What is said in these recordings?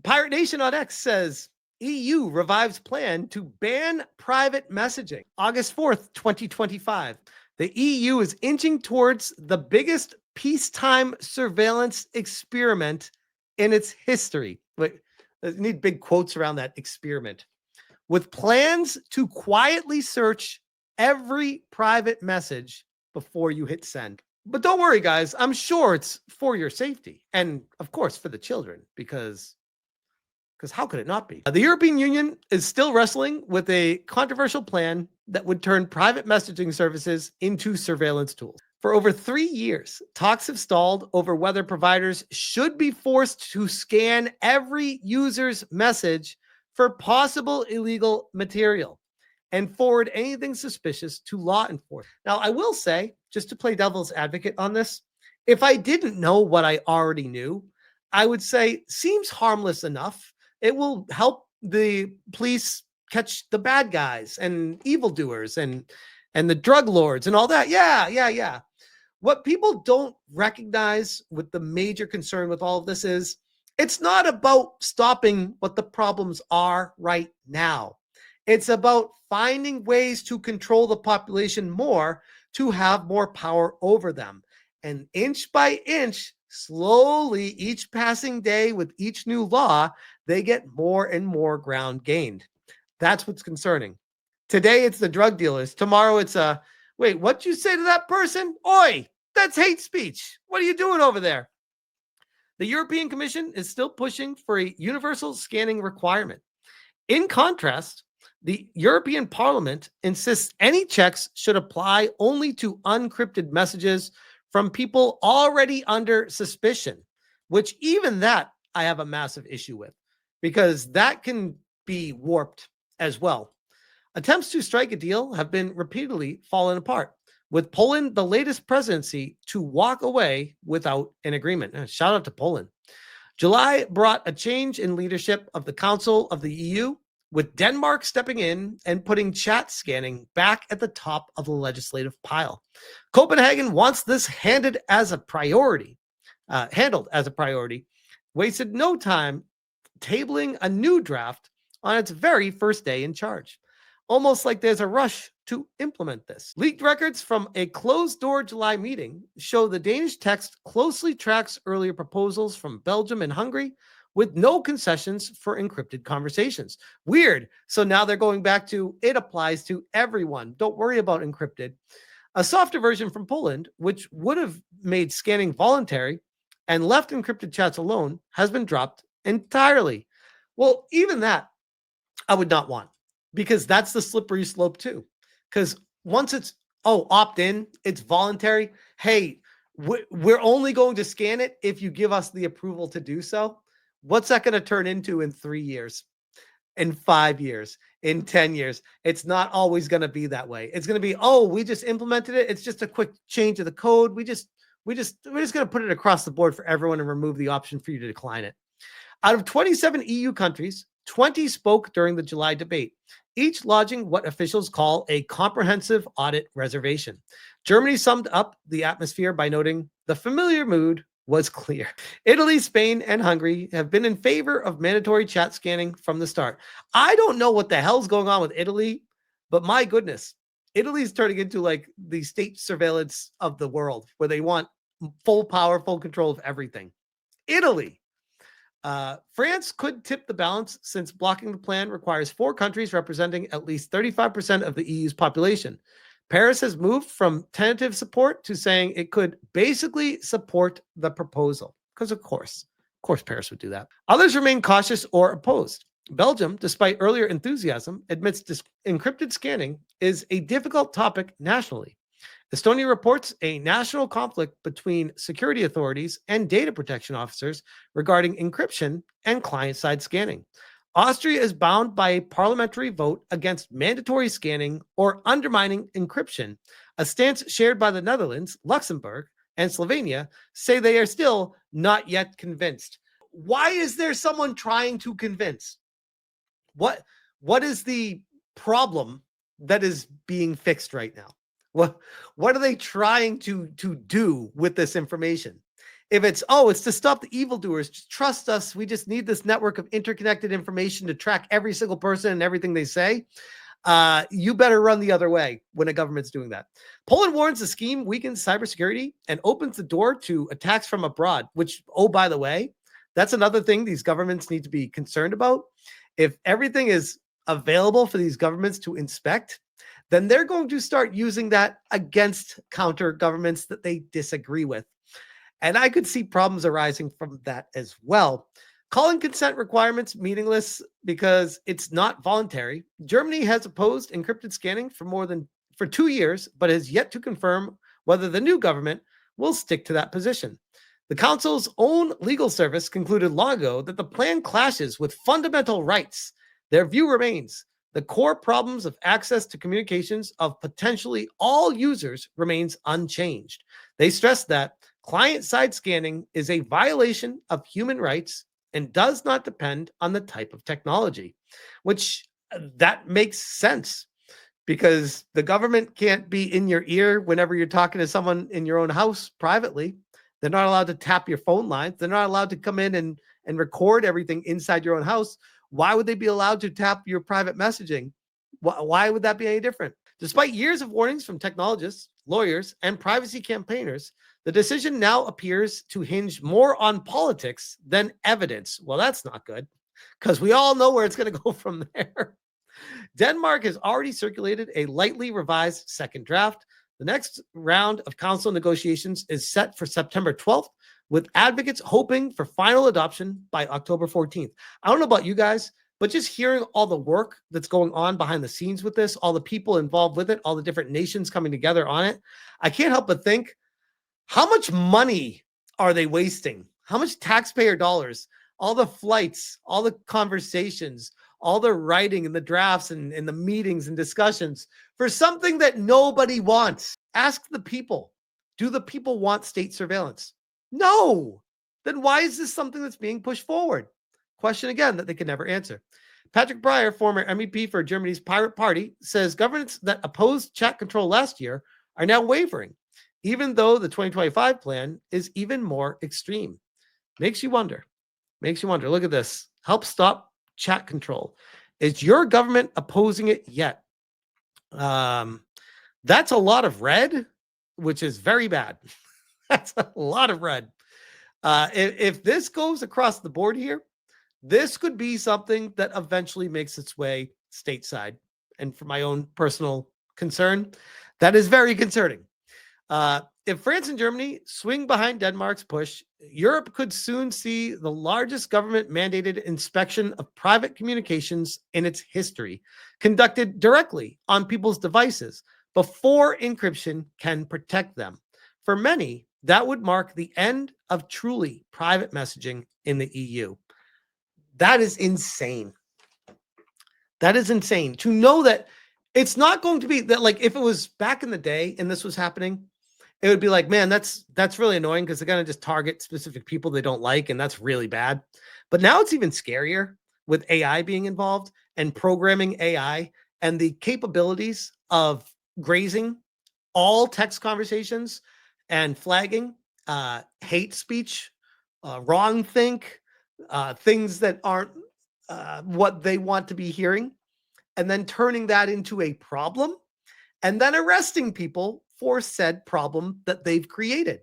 Pirate Nation on X says EU revives plan to ban private messaging. August 4th, 2025. The EU is inching towards the biggest peacetime surveillance experiment in its history. Wait, I need big quotes around that experiment. With plans to quietly search every private message before you hit send. But don't worry, guys. I'm sure it's for your safety. And of course, for the children, because how could it not be? The European Union is still wrestling with a controversial plan that would turn private messaging services into surveillance tools. For over 3 years, talks have stalled over whether providers should be forced to scan every user's message for possible illegal material and forward anything suspicious to law enforcement. Now, I will say, just to play devil's advocate on this, if I didn't know what I already knew, I would say seems harmless enough. It will help the police catch the bad guys and evildoers and the drug lords and all that. Yeah. What people don't recognize with the major concern with all of this is it's not about stopping what the problems are right now. It's about finding ways to control the population more to have more power over them. And inch by inch, slowly, each passing day with each new law, they get more and more ground gained. That's what's concerning. Today, it's the drug dealers. Tomorrow, it's wait, what'd you say to that person? Oi, that's hate speech. What are you doing over there? The European Commission is still pushing for a universal scanning requirement. In contrast, the European Parliament insists any checks should apply only to unencrypted messages from people already under suspicion, which even that I have a massive issue with because that can be warped as well. Attempts to strike a deal have been repeatedly fallen apart, with Poland the latest presidency to walk away without an agreement. Shout out to Poland. July brought a change in leadership of the Council of the EU, with Denmark stepping in and putting chat scanning back at the top of the legislative pile. Copenhagen wants this handled as a priority, wasted no time tabling a new draft on its very first day in charge. Almost like there's a rush to implement this. Leaked records from a closed-door July meeting show the Danish text closely tracks earlier proposals from Belgium and Hungary, with no concessions for encrypted conversations. Weird. So now they're going back to it applies to everyone. Don't worry about encrypted. A softer version from Poland, which would have made scanning voluntary and left encrypted chats alone, has been dropped entirely. Well, even that I would not want, because that's the slippery slope too. Because once it's, opt in, it's voluntary. Hey, we're only going to scan it if you give us the approval to do so. What's that going to turn into in 3 years, in 5 years, in 10 years? It's not always going to be that way. It's going to be, we just implemented it. It's just a quick change of the code. We're just going to put it across the board for everyone and remove the option for you to decline it. Out of 27 EU countries, 20 spoke during the July debate, each lodging what officials call a comprehensive audit reservation. Germany summed up the atmosphere by noting the familiar mood was clear. Italy, Spain, and Hungary have been in favor of mandatory chat scanning from the start. I don't know what the hell's going on with Italy, but my goodness, Italy's turning into like the state surveillance of the world, where they want full power, full control of everything. Italy. France could tip the balance, since blocking the plan requires 4 countries representing at least 35% of the EU's population. Paris has moved from tentative support to saying it could basically support the proposal, because of course Paris would do that. Others remain cautious or opposed. Belgium, despite earlier enthusiasm, admits encrypted scanning is a difficult topic nationally. Estonia reports a national conflict between security authorities and data protection officers regarding encryption and client-side scanning. Austria is bound by a parliamentary vote against mandatory scanning or undermining encryption, a stance shared by the Netherlands, Luxembourg, and Slovenia. Say they are still not yet convinced. Why is there someone trying to convince? What is the problem that is being fixed right now? What are they trying to do with this information? if it's to stop the evildoers, just trust us. We just need this network of interconnected information to track every single person and everything they say. You better run the other way when a government's doing that. Poland warns the scheme weakens cybersecurity and opens the door to attacks from abroad, which, oh, by the way, that's another thing these governments need to be concerned about. If everything is available for these governments to inspect, then they're going to start using that against counter governments that they disagree with. And I could see problems arising from that as well. Calling consent requirements meaningless because it's not voluntary. Germany has opposed encrypted scanning for 2 years, but has yet to confirm whether the new government will stick to that position. The council's own legal service concluded long ago that the plan clashes with fundamental rights. Their view remains the core problems of access to communications of potentially all users remains unchanged. They stress that client-side scanning is a violation of human rights and does not depend on the type of technology, which that makes sense because the government can't be in your ear whenever you're talking to someone in your own house privately. They're not allowed to tap your phone lines. They're not allowed to come in and record everything inside your own house. Why would they be allowed to tap your private messaging? Why would that be any different? Despite years of warnings from technologists, lawyers, and privacy campaigners, the decision now appears to hinge more on politics than evidence. Well, that's not good because we all know where it's going to go from there. Denmark has already circulated a lightly revised second draft. The next round of council negotiations is set for September 12th, with advocates hoping for final adoption by October 14th. I don't know about you guys, but just hearing all the work that's going on behind the scenes with this, all the people involved with it, all the different nations coming together on it, I can't help but think, how much money are they wasting? How much taxpayer dollars? All the flights, all the conversations, all the writing and the drafts and the meetings and discussions for something that nobody wants. Ask the people. Do the people want state surveillance? No. Then why is this something that's being pushed forward? Question again that they can never answer. Patrick Breyer, former MEP for Germany's Pirate Party, says governments that opposed chat control last year are now wavering, even though the 2025 plan is even more extreme. Makes you wonder. Look at this. Help stop chat control. Is your government opposing it yet? That's a lot of red, which is very bad. That's a lot of red. If this goes across the board here, this could be something that eventually makes its way stateside. And for my own personal concern, that is very concerning. If France and Germany swing behind Denmark's push, Europe could soon see the largest government-mandated inspection of private communications in its history, conducted directly on people's devices before encryption can protect them. For many, that would mark the end of truly private messaging in the EU. That is insane. That is insane to know that it's not going to be that, like, if it was back in the day and this was happening, it would be like, man, that's really annoying because they're going to just target specific people they don't like, and that's really bad. But now it's even scarier with AI being involved and programming AI and the capabilities of grazing all text conversations and flagging hate speech, wrong think, things that aren't what they want to be hearing, and then turning that into a problem and then arresting people for said problem that they've created.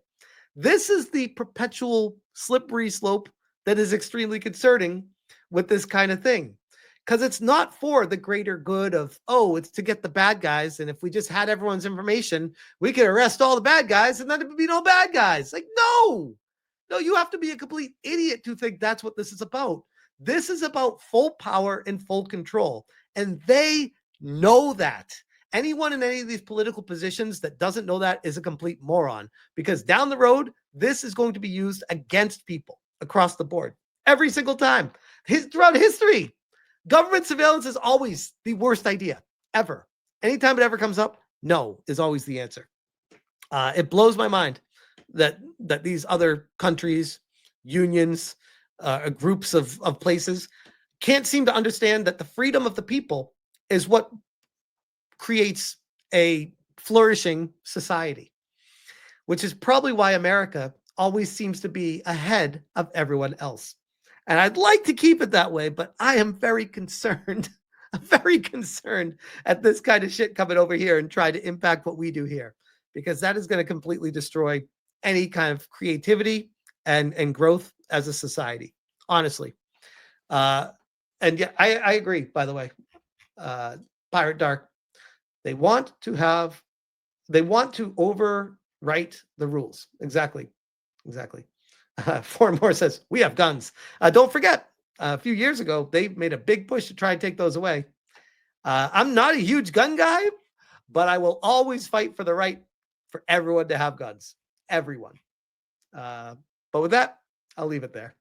This is the perpetual slippery slope that is extremely concerning with this kind of thing, because it's not for the greater good of, oh, it's to get the bad guys. And if we just had everyone's information, we could arrest all the bad guys and then there would be no bad guys. Like, no, you have to be a complete idiot to think that's what this is about. This is about full power and full control. And they know that. Anyone in any of these political positions that doesn't know that is a complete moron, because down the road, this is going to be used against people across the board every single time. Throughout history, government surveillance is always the worst idea ever. Anytime it ever comes up, no is always the answer. It blows my mind that these other countries, unions, groups of places can't seem to understand that the freedom of the people is what creates a flourishing society, which is probably why America always seems to be ahead of everyone else. And I'd like to keep it that way, but I am very concerned. I'm very concerned at this kind of shit coming over here and try to impact what we do here, because that is going to completely destroy any kind of creativity and growth as a society, honestly. Uh, and yeah, I agree, by the way. Pirate Dark, they want to have, they want to overwrite the rules. Exactly. Exactly. More says, we have guns. Don't forget, a few years ago, they made a big push to try and take those away. I'm not a huge gun guy, but I will always fight for the right for everyone to have guns. Everyone. But with that, I'll leave it there.